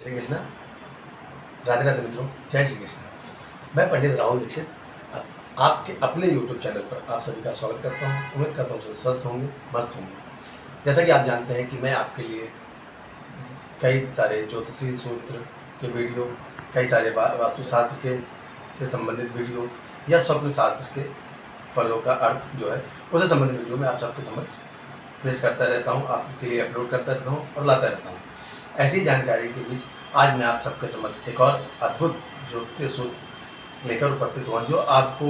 श्री कृष्णा। राधे राधे मित्रों, जय श्री कृष्णा। मैं पंडित राहुल दीक्षित आपके अपने YouTube चैनल पर आप सभी का स्वागत करता हूँ। उम्मीद करता हूँ सब स्वस्थ होंगे, मस्त होंगे। जैसा कि आप जानते हैं कि मैं आपके लिए कई सारे ज्योतिषी सूत्र के वीडियो, कई सारे वास्तुशास्त्र के से संबंधित वीडियो या स्वप्न शास्त्र के फलों का अर्थ जो है उससे संबंधित वीडियो मैं आप सबके समक्ष पेश करता रहता हूँ, आपके लिए अपलोड करता रहता हूँ और लाता रहता हूँ। ऐसी जानकारी के बीच आज मैं आप सबके समक्ष एक और अद्भुत ज्योतिषीय सूत्र लेकर उपस्थित हुआ, जो आपको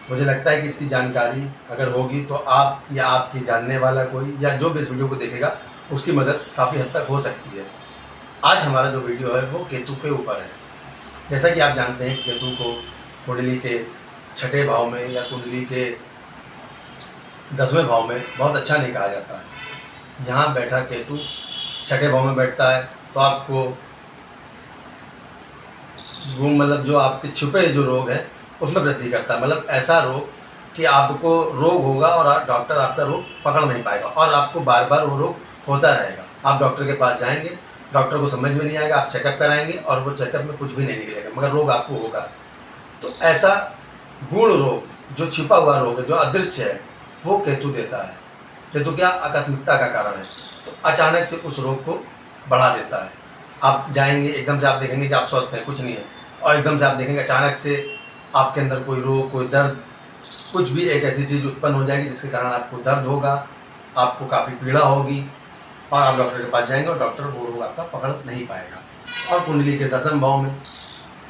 मुझे लगता है कि इसकी जानकारी अगर होगी तो आप या आपकी जानने वाला कोई या जो भी इस वीडियो को देखेगा उसकी मदद काफ़ी हद तक हो सकती है। आज हमारा जो वीडियो है वो केतु के ऊपर है। जैसा कि आप जानते हैं केतु को कुंडली के 6ठे भाव में या कुंडली के 10वें भाव में बहुत अच्छा नहीं कहा जाता है। यहाँ बैठा केतु 6ठे भाव में बैठता है तो आपको मतलब जो आपके छुपे जो रोग हैं उसमें वृद्धि करता है। मतलब ऐसा रोग कि आपको रोग होगा और डॉक्टर आपका रोग पकड़ नहीं पाएगा और आपको बार बार वो रोग होता रहेगा। आप डॉक्टर के पास जाएंगे, डॉक्टर को समझ में नहीं आएगा, आप चेकअप कराएंगे और वो चेकअप में कुछ भी नहीं निकलेगा, मगर रोग आपको होगा। तो ऐसा गूढ़ रोग जो छिपा हुआ रोग है, जो अदृश्य है, वो केतु देता है। केतु क्या आकस्मिकता का कारण है, तो अचानक से उस रोग को बढ़ा देता है। आप जाएंगे, एकदम से आप देखेंगे कि आप स्वस्थ हैं, कुछ नहीं है, और एकदम से आप देखेंगे अचानक से आपके अंदर कोई रोग, कोई दर्द, कुछ भी एक ऐसी चीज़ उत्पन्न हो जाएगी जिसके कारण आपको दर्द होगा, आपको काफ़ी पीड़ा होगी और आप डॉक्टर के पास जाएंगे और डॉक्टर वो रोग आपका पकड़ नहीं पाएगा। और कुंडली के 10वें भाव में,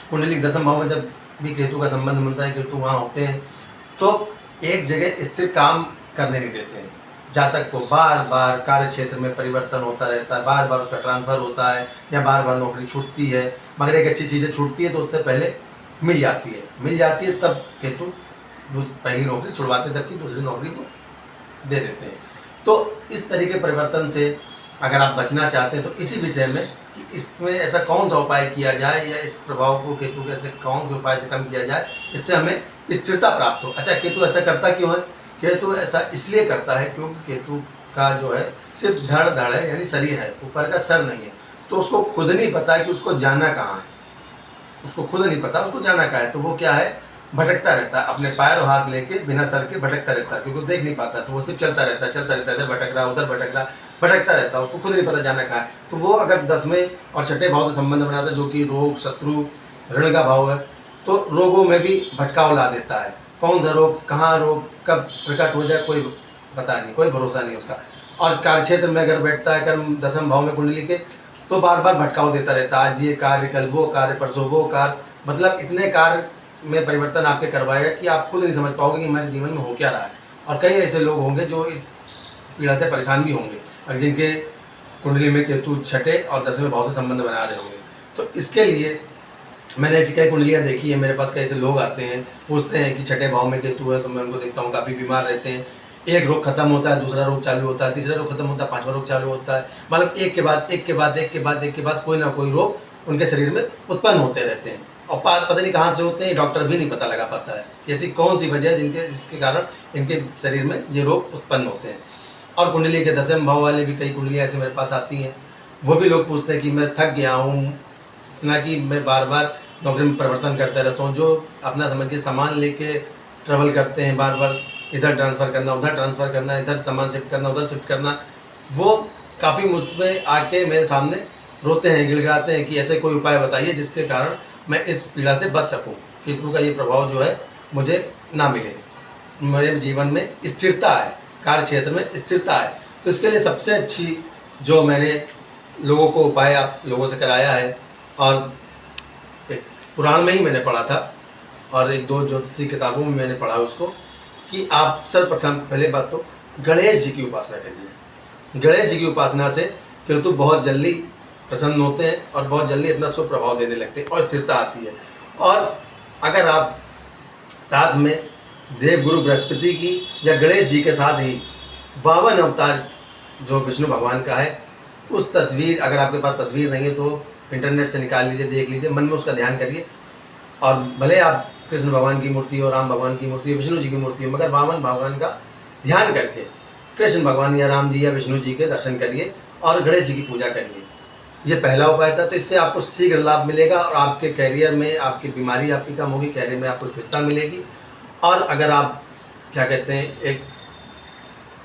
कुंडली के 10वें भाव में जब भी केतु का संबंध बनता है, केतु वहाँ होते हैं तो एक जगह स्थिर काम करने नहीं देते हैं। जातक को बार बार कार्य क्षेत्र में परिवर्तन होता रहता है, बार बार उसका ट्रांसफ़र होता है या बार बार नौकरी छूटती है, मगर एक अच्छी चीज़ें छूटती है तो उससे पहले मिल जाती है तब केतु पहली नौकरी छुड़वाते हैं, जबकि दूसरी नौकरी को दे देते हैं। तो इस तरीके परिवर्तन से अगर आप बचना चाहते हैं तो इसी विषय में कि इसमें ऐसा कौन सा उपाय किया जाए या इस प्रभाव को केतु के ऐसे कौन से उपाय से कम किया जाए इससे हमें स्थिरता प्राप्त हो। अच्छा, केतु ऐसा करता क्यों है? केतु ऐसा इसलिए करता है क्योंकि केतु का जो है सिर्फ धड़ है, यानी शरीर है, ऊपर का सर नहीं है। तो उसको खुद नहीं पता है कि उसको जाना कहाँ है, उसको खुद नहीं पता उसको जाना कहाँ है। तो वो क्या है, भटकता रहता है, अपने पैर और हाथ लेके बिना सर के भटकता रहता है, क्योंकि वो देख नहीं पाता। तो वो सिर्फ चलता रहता है, इधर भटक रहा, उधर भटक रहा, भटकता रहता है, उसको खुद नहीं पता जाना कहाँ है। तो वो अगर 10वें और 6ठे भाव से संबंध बनाता है, जो कि रोग, शत्रु, ऋण का भाव है, तो रोगों में भी भटकाव ला देता है। कौन सा रोग, कहाँ रोग कब प्रकट हो जाए कोई पता नहीं, कोई भरोसा नहीं उसका। और कार्यक्षेत्र में अगर बैठता है कर्म 10वें भाव में कुंडली के, तो बार बार भटकाव देता रहता है। आज ये कार्य, कल वो कार्य, परसों वो कार्य, मतलब इतने कार्य में परिवर्तन आपके करवाएगा कि आप खुद नहीं समझ पाओगे कि हमारे जीवन में हो क्या रहा है। और कई ऐसे लोग होंगे जो इस पीड़ा से परेशान भी होंगे, और जिनके कुंडली में केतु 6ठे और 10वें भाव से संबंध बना रहे होंगे। तो इसके लिए मैंने ऐसी कई कुंडलियाँ देखी है, मेरे पास कई ऐसे लोग आते हैं, पूछते हैं कि 6ठे भाव में केतु है, तो मैं उनको देखता हूँ काफ़ी बीमार रहते हैं। एक रोग खत्म होता है, दूसरा रोग चालू होता है, तीसरा रोग खत्म होता है, 5वां रोग चालू होता है। मतलब एक के बाद कोई ना कोई रोग उनके शरीर में उत्पन्न होते रहते हैं, और पता नहीं कहाँ से होते हैं, डॉक्टर भी नहीं पता लगा पाता है कि ऐसी कौन सी वजह है जिसके कारण इनके शरीर में ये रोग उत्पन्न होते हैं। और कुंडली के 10वें भाव वाले भी कई कुंडलियाँ ऐसे मेरे पास आती हैं, वो भी लोग पूछते हैं कि मैं थक गया हूँ, ना कि मैं बार बार नौकरी में परिवर्तन करता रहता हूँ। जो अपना समझिए सामान लेके ट्रेवल करते हैं, बार बार इधर ट्रांसफ़र करना, उधर ट्रांसफ़र करना, इधर सामान शिफ्ट करना, उधर शिफ्ट करना, वो काफ़ी मुझमें आके मेरे सामने रोते हैं, गिड़गिड़ाते हैं कि ऐसे कोई उपाय बताइए जिसके कारण मैं इस पीड़ा से बच सकूं, केतु का ये प्रभाव जो है मुझे ना मिले, मेरे जीवन में स्थिरता है, कार्य क्षेत्र में स्थिरता है। तो इसके लिए सबसे अच्छी जो मैंने लोगों को उपाय आप लोगों से कराया है, और एक पुराण में ही मैंने पढ़ा था और एक दो ज्योतिषी किताबों में मैंने पढ़ा उसको, कि आप सर्वप्रथम पहले बात तो गणेश जी की उपासना करिए। गणेश जी की उपासना से केतु बहुत जल्दी प्रसन्न होते हैं और बहुत जल्दी अपना सुप्रभाव देने लगते हैं और स्थिरता आती है। और अगर आप साथ में देव गुरु बृहस्पति की या गणेश जी के साथ ही वामन अवतार जो विष्णु भगवान का है, उस तस्वीर, अगर आपके पास तस्वीर नहीं है तो इंटरनेट से निकाल लीजिए, देख लीजिए, मन में उसका ध्यान करिए। और भले आप कृष्ण भगवान की मूर्ति हो, राम भगवान की मूर्ति हो, विष्णु जी की मूर्ति हो, मगर वामन भगवान का ध्यान करके कृष्ण भगवान या राम जी या विष्णु जी के दर्शन करिए और गणेश जी की पूजा करिए। ये पहला उपाय था। तो इससे आपको शीघ्र लाभ मिलेगा और आपके करियर में आपकी बीमारी आपकी कम होगी, करियर में आपको स्थिरता मिलेगी और अगर आप क्या कहते हैं एक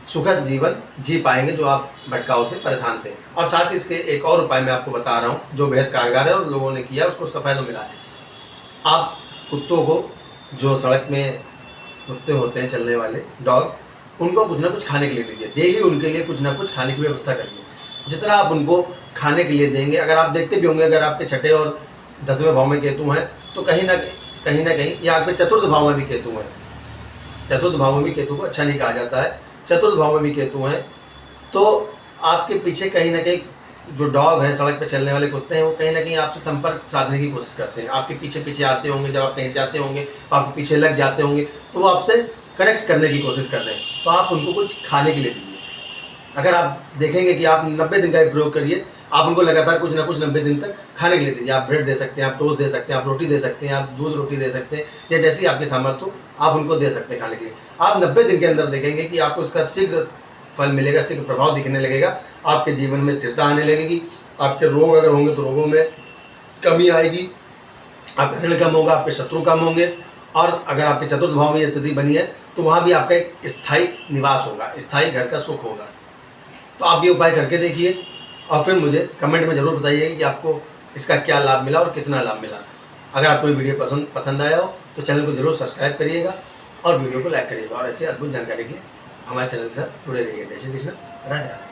सुखद जीवन जी पाएंगे जो आप भटकाव से परेशान थे। और साथ ही इसके एक और उपाय मैं आपको बता रहा हूँ जो बेहद कारगर है और लोगों ने किया उसको उसका फ़ायदा मिला है। आप कुत्तों को, जो सड़क में कुत्ते होते हैं चलने वाले डॉग, उनको कुछ ना कुछ खाने के लिए दीजिए। डेली उनके लिए कुछ ना कुछ खाने की व्यवस्था करिए। जितना आप उनको खाने के लिए देंगे, अगर आप देखते भी होंगे अगर आपके छठे और 10वें भाव में केतु हैं तो कहीं ना कहीं या आपके चतुर्थ भाव में भी केतु हैं। चतुर्थ भाव में भी केतु को अच्छा नहीं कहा जाता है। चतुर्थ भाव में भी केतु हैं तो आपके पीछे कहीं ना कहीं जो डॉग हैं, सड़क पे चलने वाले कुत्ते हैं, वो कहीं ना कहीं आपसे संपर्क साधने की कोशिश करते हैं। आपके पीछे पीछे आते होंगे, जब आप कहीं जाते होंगे आपके पीछे लग जाते होंगे तो वो आपसे कनेक्ट करने की कोशिश कर रहे हैं। तो आप उनको कुछ खाने के लिए दीजिए। अगर आप देखेंगे कि आप 90 दिन का प्रयोग करिए, आप उनको लगातार कुछ ना कुछ 90 दिन तक खाने के लिए दीजिए। आप ब्रेड दे सकते हैं, आप टोस्ट दे सकते हैं, आप रोटी दे सकते हैं, आप दूध रोटी दे सकते हैं, या जैसी आपकी सामर्थ्य हो आप उनको दे सकते हैं खाने के लिए। आप 90 दिन के अंदर देखेंगे कि आपको इसका शीघ्र फल मिलेगा, शीघ्र प्रभाव दिखने लगेगा, आपके जीवन में स्थिरता आने लगेगी, आपके रोग अगर होंगे तो रोगों में कमी आएगी, आपका ऋण कम होगा, आपके शत्रु कम होंगे और अगर आपके चतुर्थ भाव में ये स्थिति बनी है तो वहाँ भी आपका एक स्थायी निवास होगा, स्थायी घर का सुख होगा। तो आप ये उपाय करके देखिए और फिर मुझे कमेंट में ज़रूर बताइए कि आपको इसका क्या लाभ मिला और कितना लाभ मिला। अगर आपको ये वीडियो पसंद आया हो तो चैनल को ज़रूर सब्सक्राइब करिएगा और वीडियो को लाइक करिएगा और ऐसे अद्भुत जानकारी के लिए हमारे चैनल के साथ जुड़े रहिएगा। जय श्री कृष्ण, राधे राधे।